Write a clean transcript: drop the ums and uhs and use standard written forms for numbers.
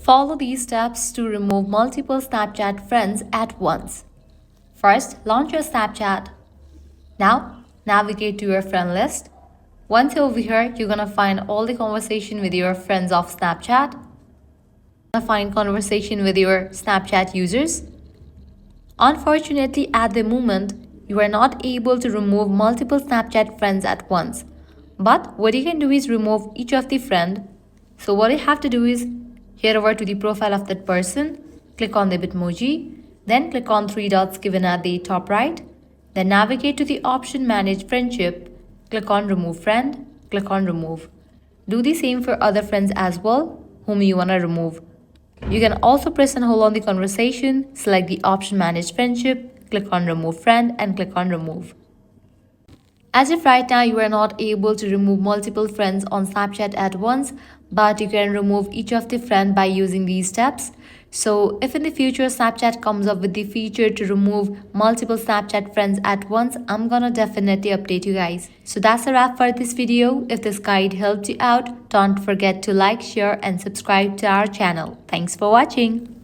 Follow these steps to remove multiple Snapchat friends at once. First, launch your Snapchat. Now, navigate to your friend list. Once you're over here, you're gonna find all the conversation with your friends of Snapchat. You're gonna find conversation with your Snapchat users. Unfortunately, at the moment, you are not able to remove multiple Snapchat friends at once. But what you can do is remove each of the friend. So what you have to do is head over to the profile of that person, click on the Bitmoji, then click on three dots given at the top right, then navigate to the option Manage Friendship, click on Remove Friend, click on Remove. Do the same for other friends as well whom you want to remove. You can also press and hold on the conversation, select the option Manage Friendship, click on Remove Friend and click on Remove. As if right now you are not able to remove multiple friends on Snapchat at once, but you can remove each of the friend by using these steps. So if in the future Snapchat comes up with the feature to remove multiple Snapchat friends at once, I'm gonna definitely update you guys. So that's a wrap for this video. If this guide helped you out, don't forget to like, share and subscribe to our channel. Thanks for watching.